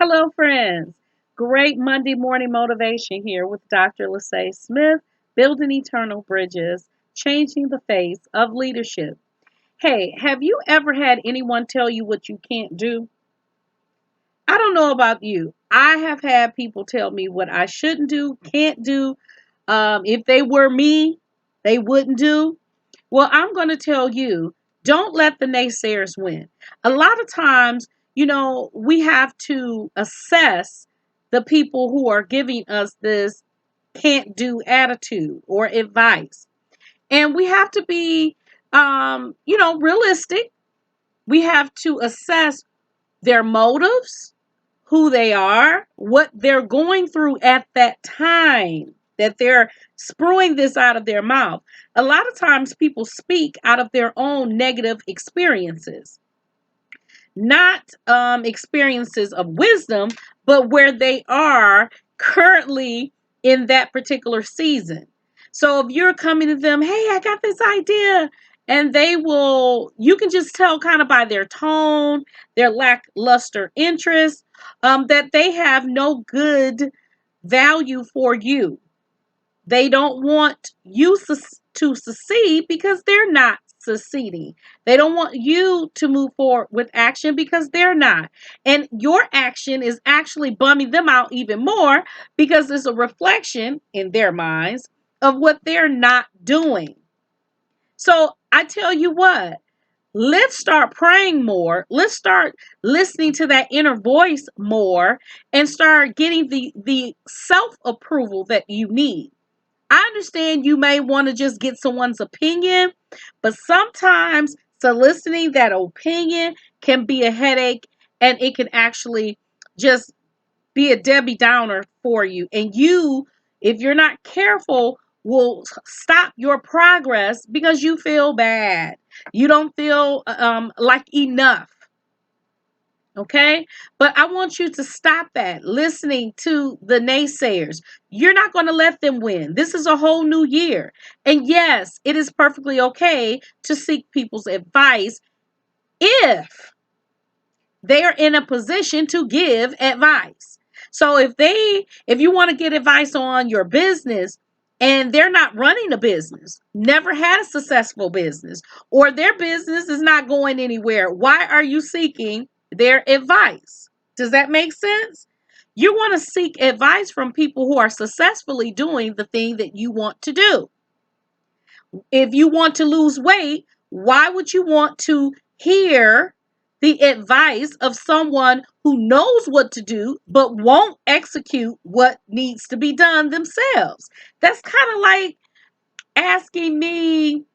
Hello, friends. Great Monday morning motivation here with Dr. Lise Smith, building eternal bridges, changing the face of leadership. Hey, have you ever had anyone tell you what you can't do? I don't know about you. I have had people tell me what I shouldn't do, can't do. If they were me, they wouldn't do. Well, I'm going to tell you, don't let the naysayers win. A lot of times, we have to assess the people who are giving us this can't do attitude or advice. And we have to be, realistic. We have to assess their motives, who they are, what they're going through at that time that they're spewing this out of their mouth. A lot of times people speak out of their own negative experiences, not experiences of wisdom, but where they are currently in that particular season. So if you're coming to them, hey, I got this idea, and you can just tell kind of by their tone, their lackluster interest, that they have no good value for you. They don't want you to succeed because they're not succeeding. They don't want you to move forward with action because they're not. And your action is actually bumming them out even more because it's a reflection in their minds of what they're not doing. So I tell you what, let's start praying more. Let's start listening to that inner voice more and start getting the self approval that you need. I understand you may want to just get someone's opinion, but sometimes soliciting that opinion can be a headache and it can actually just be a Debbie Downer for you. And you, if you're not careful, will stop your progress because you feel bad. You don't feel like enough. Okay. But I want you to stop that listening to the naysayers. You're not going to let them win. This is a whole new year. And yes, it is perfectly okay to seek people's advice if they are in a position to give advice. So if you want to get advice on your business and they're not running a business, never had a successful business, or their business is not going anywhere, why are you seeking their advice? Does that make sense? You want to seek advice from people who are successfully doing the thing that you want to do. If you want to lose weight, why would you want to hear the advice of someone who knows what to do but won't execute what needs to be done themselves? That's kind of like asking me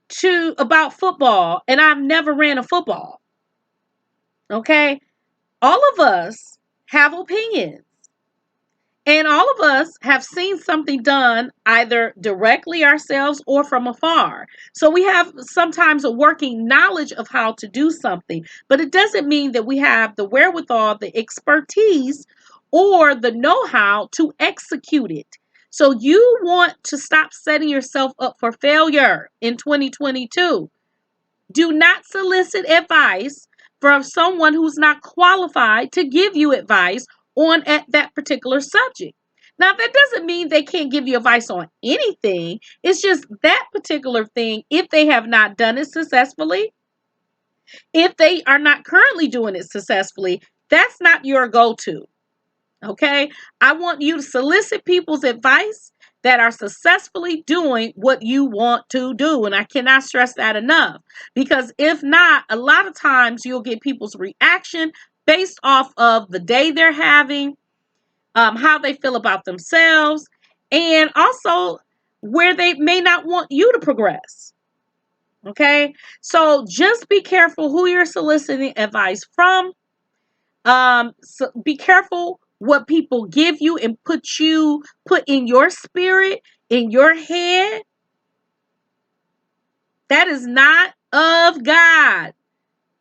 to about football and I've never ran a football. Okay? All of us have opinions. And all of us have seen something done either directly ourselves or from afar. So we have sometimes a working knowledge of how to do something, but it doesn't mean that we have the wherewithal, the expertise, or the know how to execute it. So you want to stop setting yourself up for failure in 2022. Do not solicit advice from someone who's not qualified to give you advice on at that particular subject. Now, that doesn't mean they can't give you advice on anything. It's just that particular thing, if they have not done it successfully, if they are not currently doing it successfully, that's not your go to. Okay. I want you to solicit people's advice that are successfully doing what you want to do. And I cannot stress that enough because if not, a lot of times you'll get people's reaction based off of the day they're having, how they feel about themselves, and also where they may not want you to progress. Okay. So just be careful who you're soliciting advice from. So be careful what people give you and put in your spirit, in your head. That is not of God.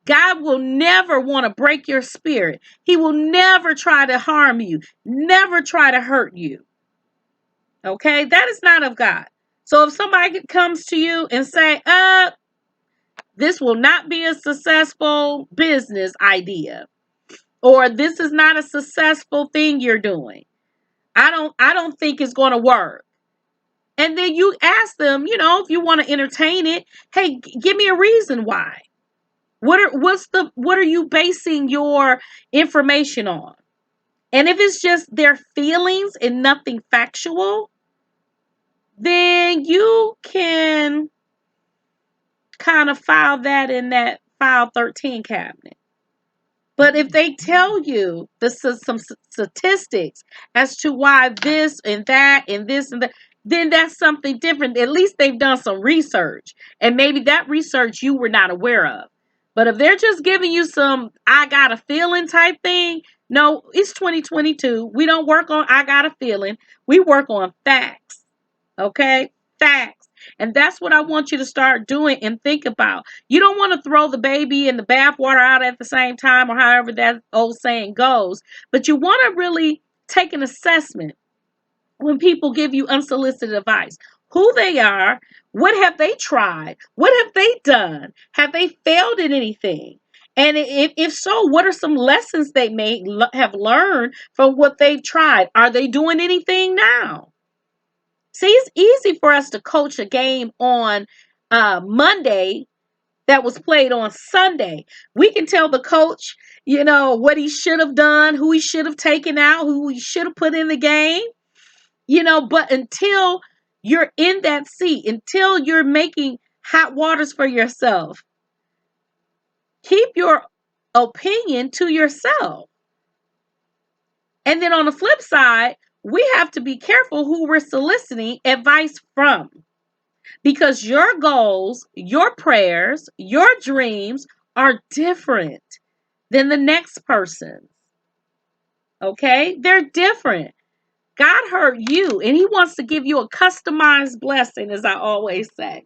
God will never want to break your spirit. He will never try to harm you, never try to hurt you. Okay? That is not of God. So if somebody comes to you and say, this will not be a successful business idea, or this is not a successful thing you're doing. I don't think it's going to work. And then you ask them, if you want to entertain it, hey, give me a reason why. What are you basing your information on? And if it's just their feelings and nothing factual, then you can kind of file that in that file 13 cabinet. But if they tell you some statistics as to why this and that and this and that, then that's something different. At least they've done some research. And maybe that research you were not aware of. But if they're just giving you some I got a feeling type thing, no, it's 2022. We don't work on I got a feeling. We work on facts. Okay? Facts. And that's what I want you to start doing and think about. You don't want to throw the baby and the bathwater out at the same time, or however that old saying goes, but you want to really take an assessment when people give you unsolicited advice. Who they are, what have they tried, what have they done, have they failed at anything? And if so, what are some lessons they may have learned from what they've tried? Are they doing anything now? See, it's easy for us to coach a game on Monday that was played on Sunday. We can tell the coach, what he should have done, who he should have taken out, who he should have put in the game, but until you're in that seat, until you're making hot waters for yourself, keep your opinion to yourself. And then on the flip side, we have to be careful who we're soliciting advice from. Because your goals, your prayers, your dreams are different than the next person's. Okay? They're different. God heard you and he wants to give you a customized blessing, as I always say.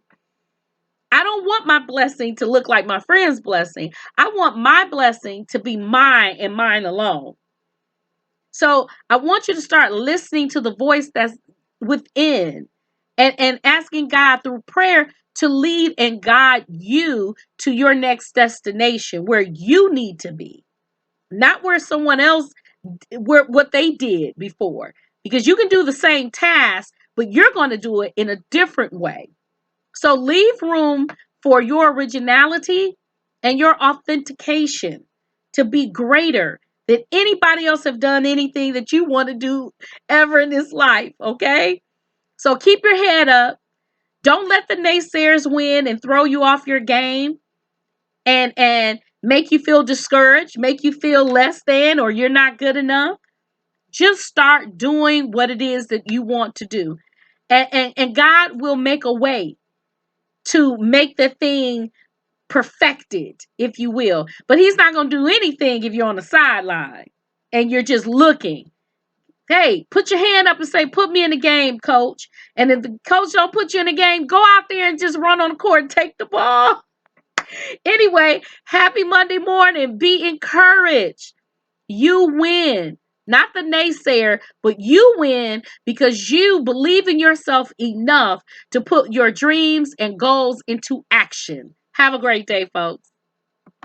I don't want my blessing to look like my friend's blessing. I want my blessing to be mine and mine alone. So I want you to start listening to the voice that's within, and asking God through prayer to lead and guide you to your next destination where you need to be, not where someone else, where what they did before. Because you can do the same task, but you're going to do it in a different way. So leave room for your originality and your authentication to be greater than anybody else have done anything that you want to do ever in this life, okay? So keep your head up. Don't let the naysayers win and throw you off your game and make you feel discouraged, make you feel less than or you're not good enough. Just start doing what it is that you want to do. And God will make a way to make the thing perfected, if you will. But he's not going to do anything if you're on the sideline and you're just looking. Hey, put your hand up and say, put me in the game, coach. And if the coach don't put you in the game, go out there and just run on the court and take the ball. Anyway, happy Monday morning. Be encouraged. You win. Not the naysayer, but you win because you believe in yourself enough to put your dreams and goals into action. Have a great day, folks.